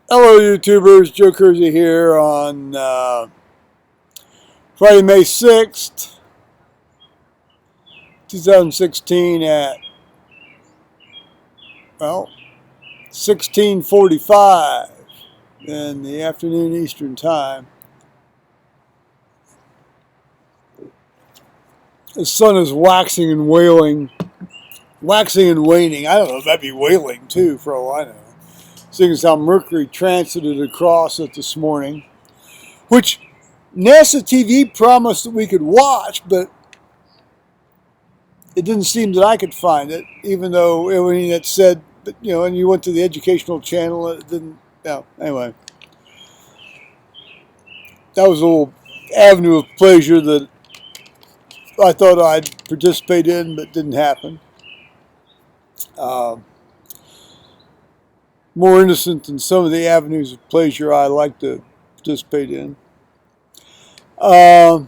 Hello, YouTubers. Joe Kersey here on Friday, May 6th, 2016 at, well, 16:45 in the afternoon Eastern Time. The sun is waxing and waning. I don't know if that'd be wailing too, for all I know. Seeing as how Mercury transited across it this morning, which NASA TV promised that we could watch, but it didn't seem that I could find it, even though it said, and you went to the educational channel, it didn't, anyway. That was a little avenue of pleasure that I thought I'd participate in, but didn't happen. More innocent than some of the avenues of pleasure I like to participate in. I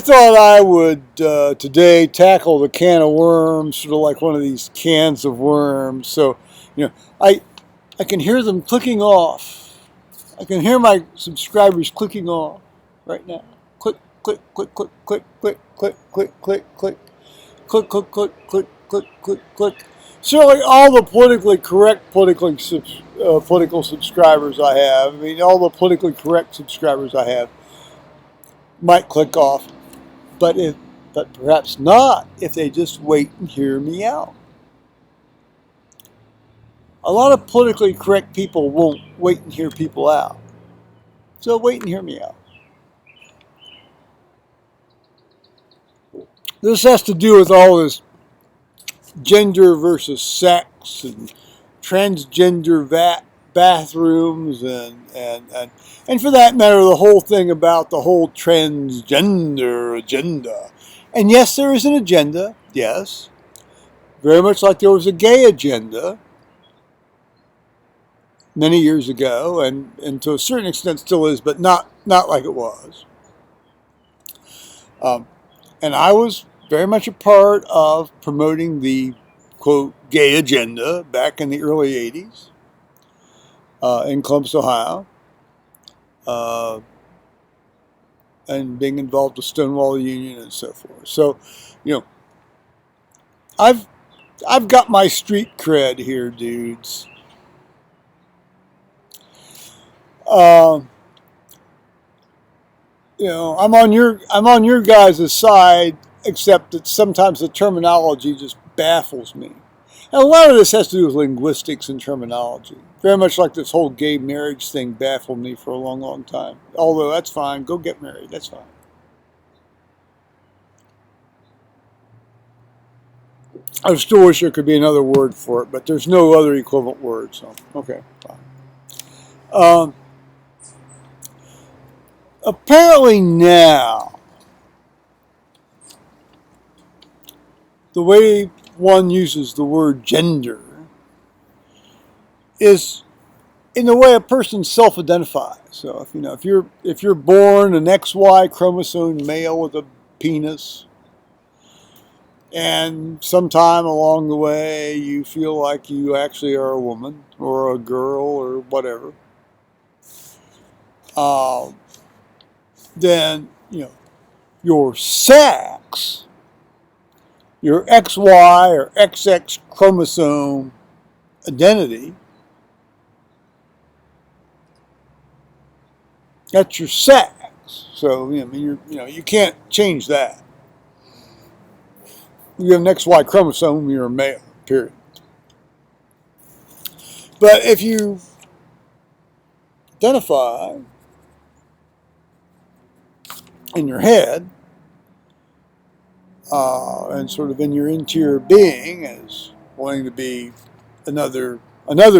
thought I would today tackle the can of worms, sort of like one of these cans of worms. So, I can hear them clicking off. I can hear my subscribers clicking off right now. Click, click, click, click, click, click, click, click, click, click, click, click, click, click, click, click, click. Certainly, all the politically correct political subscribers I have. I mean, all the politically correct subscribers I have might click off, but perhaps not if they just wait and hear me out. A lot of politically correct people won't wait and hear people out. So wait and hear me out. This has to do with all this gender versus sex and transgender bathrooms and for that matter, the whole thing about the whole transgender agenda. And yes, there is an agenda, yes. Very much like there was a gay agenda many years ago, and to a certain extent still is, but not like it was. And I was very much a part of promoting the, quote, gay agenda back in the early 80s in Columbus, Ohio, and being involved with Stonewall Union and so forth. So, I've got my street cred here, dudes. I'm on your guys' side, except that sometimes the terminology just baffles me. And a lot of this has to do with linguistics and terminology. Very much like this whole gay marriage thing baffled me for a long, long time. Although that's fine, go get married, that's fine. I still wish there could be another word for it, but there's no other equivalent word, so okay, fine. Apparently now, the way one uses the word gender is in the way a person self-identifies. So if you're born an XY chromosome male with a penis, and sometime along the way you feel like you actually are a woman or a girl or whatever, then your sex, your XY or XX chromosome identity, that's your sex. So you can't change that. You have an XY chromosome, you're a male. Period. But if you identify in your head and sort of in your interior being as wanting to be another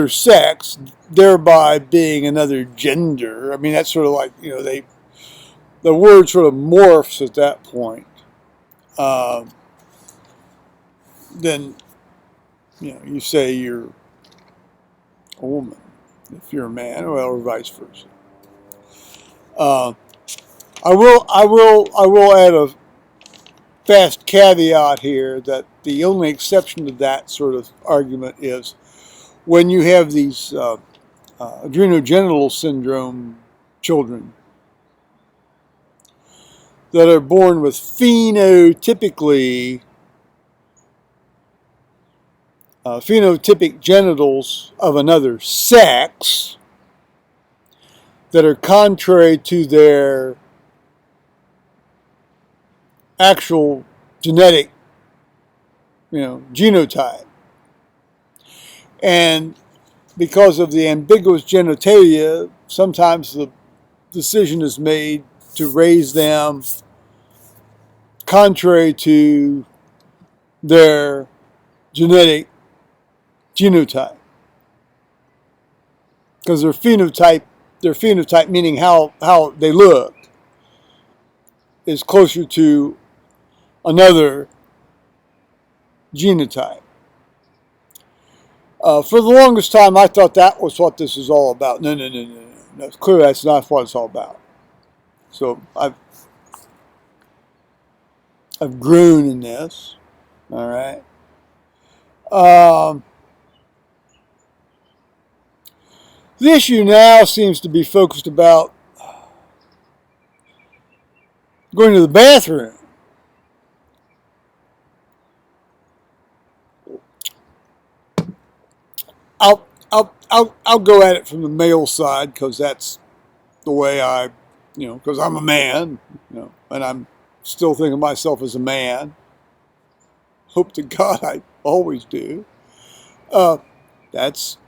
sex, thereby being another gender. I mean, that's sort of like, the word sort of morphs at that point. Then, you say you're a woman if you're a man, or vice versa. I will add a fast caveat here that the only exception to that sort of argument is when you have these adrenogenital syndrome children that are born with phenotypic genitals of another sex that are contrary to their actual genetic, genotype. And because of the ambiguous genitalia, sometimes the decision is made to raise them contrary to their genetic genotype. Because their phenotype meaning how they look, is closer to another genotype. For the longest time, I thought that was what this is all about. No. Clearly, that's not what it's all about. So I've grown in this. All right. The issue now seems to be focused about going to the bathroom. I'll go at it from the male side because that's the way because I'm a man, and I'm still thinking of myself as a man. Hope to God I always do. That's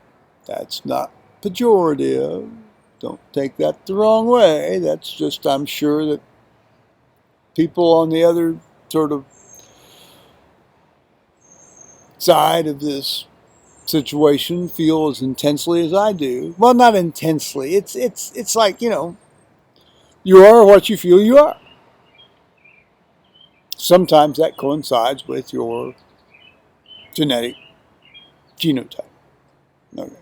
not pejorative. Don't take that the wrong way. That's just, I'm sure that people on the other sort of side of this situation feel as intensely as I do. Well, not intensely. It's like, you are what you feel you are. Sometimes that coincides with your genetic genotype. Okay.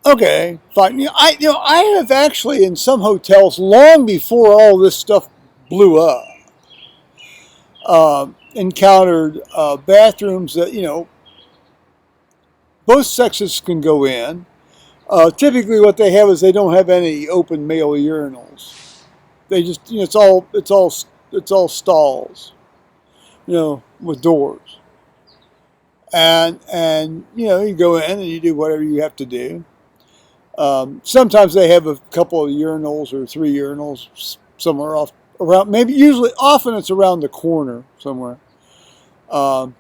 Okay, fine. I have actually in some hotels long before all this stuff blew up, encountered bathrooms that both sexes can go in. Typically, what they have is they don't have any open male urinals. They just it's all stalls, with doors, and you go in and you do whatever you have to do. Sometimes they have a couple of urinals or 3 urinals somewhere off around. Often it's around the corner somewhere. But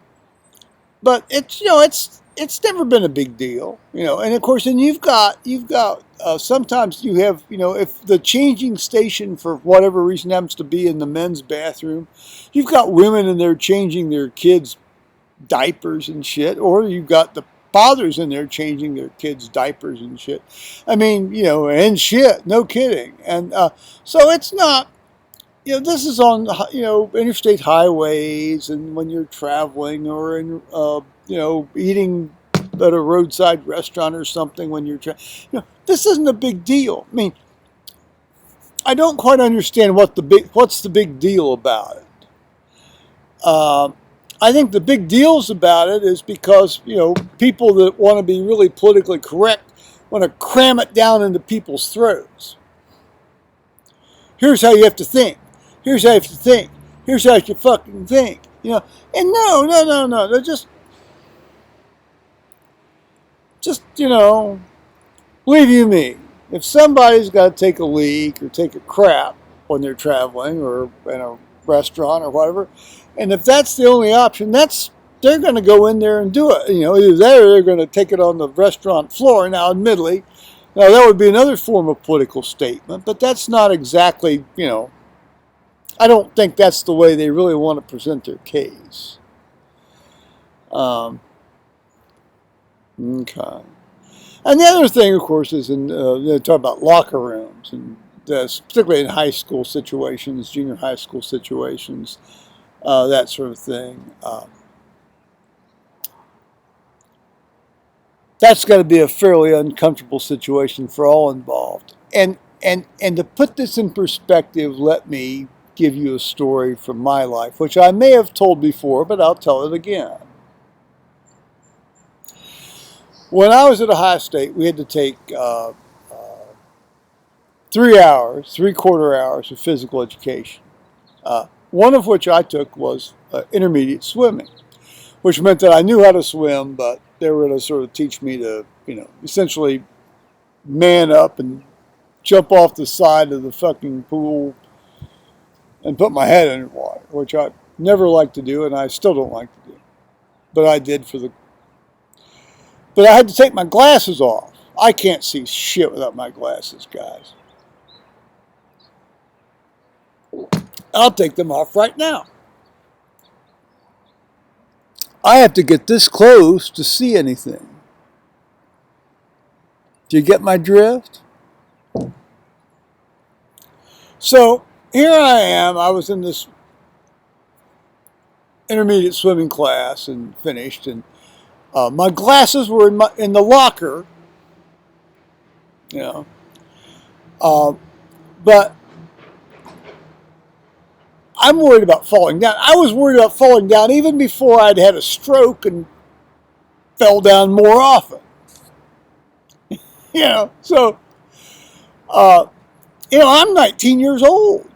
it's never been a big deal, And of course, then you've got sometimes you have if the changing station for whatever reason happens to be in the men's bathroom, you've got women in there changing their kids' diapers and shit, or you've got the fathers in there changing their kids' diapers and shit. I mean, and shit, no kidding. And so it's not, this is on, interstate highways and when you're traveling or in, eating at a roadside restaurant or something when you're this isn't a big deal. I mean, I don't quite understand what's the big deal about it. I think the big deals about it is because, people that want to be really politically correct want to cram it down into people's throats. Here's how you have to think. Here's how you have to think. Here's how you fucking think. And no. They're just, believe you me, if somebody's got to take a leak or take a crap when they're traveling or in a restaurant or whatever, and if that's the only option, they're going to go in there and do it. Either that or they're going to take it on the restaurant floor. Now, admittedly, that would be another form of political statement, but that's not exactly, I don't think that's the way they really want to present their case. Okay. And the other thing, of course, is they talk about locker rooms, and particularly in high school situations, junior high school situations, that sort of thing. That's got to be a fairly uncomfortable situation for all involved. And And to put this in perspective, let me give you a story from my life, which I may have told before, but I'll tell it again. When I was at Ohio State, we had to take 3 hours, three-quarter hours of physical education. One of which I took was intermediate swimming, which meant that I knew how to swim, but they were going to sort of teach me to, essentially man up and jump off the side of the fucking pool and put my head underwater, which I never liked to do, and I still don't like to do. But I did But I had to take my glasses off. I can't see shit without my glasses, guys. I'll take them off right now. I have to get this close to see anything. Do you get my drift? So here I am. I was in this intermediate swimming class and finished, and my glasses were in the locker, but I'm worried about falling down. I was worried about falling down even before I'd had a stroke and fell down more often. So, I'm 19 years old,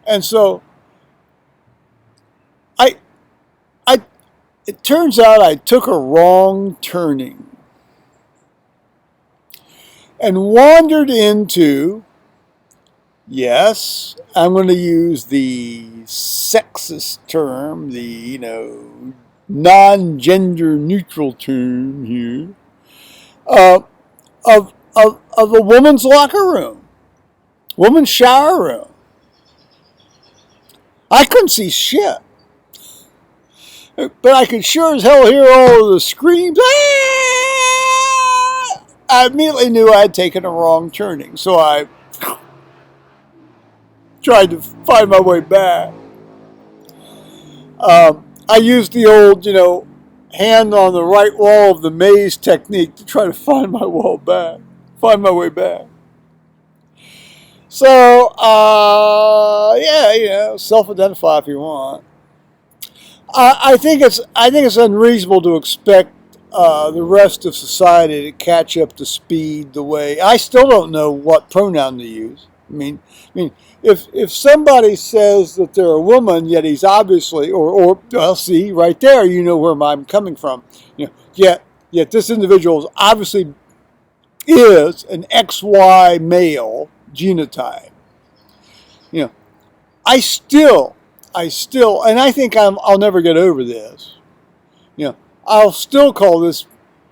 and so it turns out I took a wrong turning and wandered into, yes, I'm going to use the sexist term, the, non-gender neutral term here, of a woman's locker room, woman's shower room. I couldn't see shit, but I could sure as hell hear all of the screams. Ah! I immediately knew I had taken a wrong turning, so I tried to find my way back. I used the old, hand on the right wall of the maze technique to try to find my way back. So, self-identify if you want. I think it's unreasonable to expect the rest of society to catch up to speed the way. I still don't know what pronoun to use. I mean, if somebody says that they're a woman, yet he's obviously, see right there, you know where I'm coming from. Yet this individual is obviously an XY male genotype. I still, and I think I'll never get over this. I'll still call this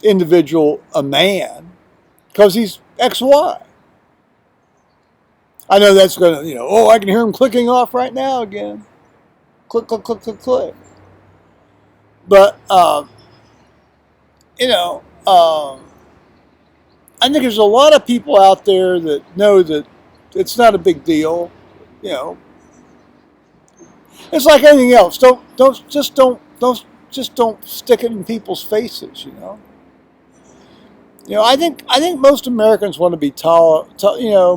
individual a man because he's XY. I know that's going to, I can hear him clicking off right now again. Click, click, click, click, click. But, I think there's a lot of people out there that know that it's not a big deal. It's like anything else. Don't stick it in people's faces. I think most Americans want to be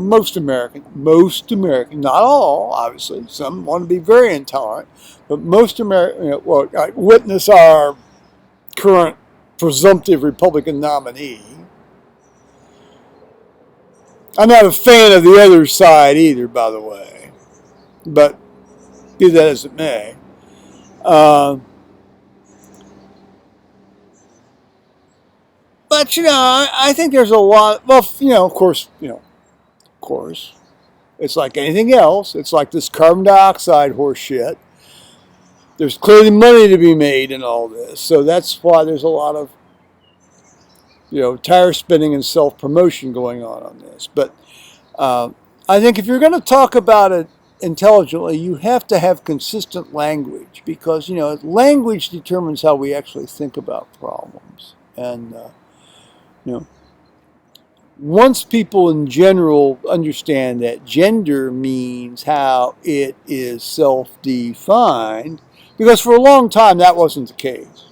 most Americans, not all, obviously. Some want to be very intolerant, but most Americans, witness our current presumptive Republican nominee. I'm not a fan of the other side either, by the way, but be that as it may. But I think there's a lot. Well, of course, it's like anything else. It's like this carbon dioxide horse shit. There's clearly money to be made in all this, so that's why there's a lot of tire spinning and self-promotion going on this. But I think if you're going to talk about it intelligently, you have to have consistent language because language determines how we actually think about problems. And once people in general understand that gender means how it is self-defined, because for a long time that wasn't the case,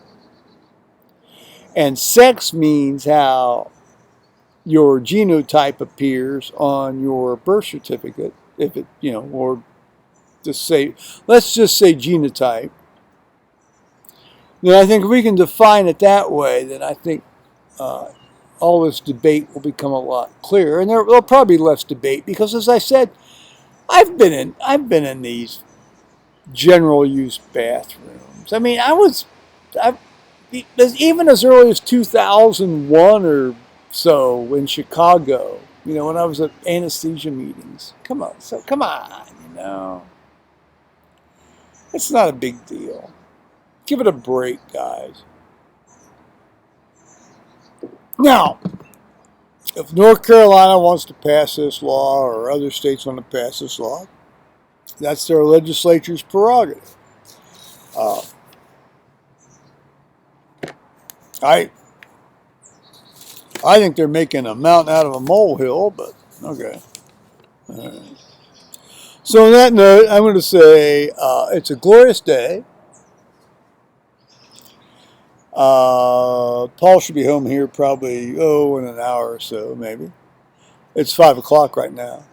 and sex means how your genotype appears on your birth certificate, if it, or let's just say genotype, then I think if we can define it that way, then I think all this debate will become a lot clearer, and there'll probably be less debate because, as I said, I've been in these general use bathrooms. I mean, even as early as 2001 or so in Chicago, when I was at anesthesia meetings. Come on, it's not a big deal. Give it a break, guys. Now, if North Carolina wants to pass this law or other states want to pass this law, that's their legislature's prerogative. I think they're making a mountain out of a molehill, but okay. So on that note, I'm going to say it's a glorious day. Paul should be home here probably, in an hour or so, maybe. It's 5 o'clock right now.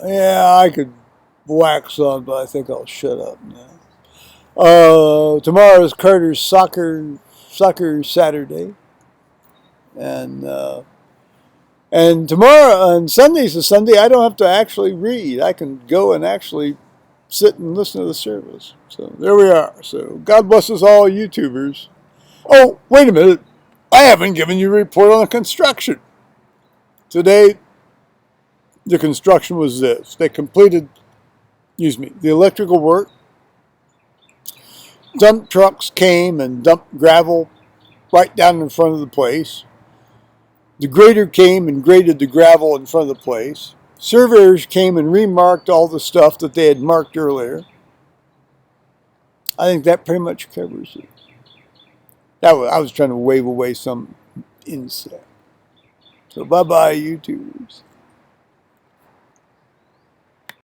Yeah, I could wax on, but I think I'll shut up now. Tomorrow is Carter's soccer Saturday, and tomorrow and Sunday's a Sunday. I don't have to actually read. I can go and actually sit and listen to the service. So there we are. So God bless us all, YouTubers. Oh, wait a minute. I haven't given you a report on the construction. Today, the construction was this. They completed, the electrical work. Dump trucks came and dumped gravel right down in front of the place. The grader came and graded the gravel in front of the place. Surveyors came and remarked all the stuff that they had marked earlier. I think that pretty much covers it. I was trying to wave away some insect. So bye-bye, YouTubers.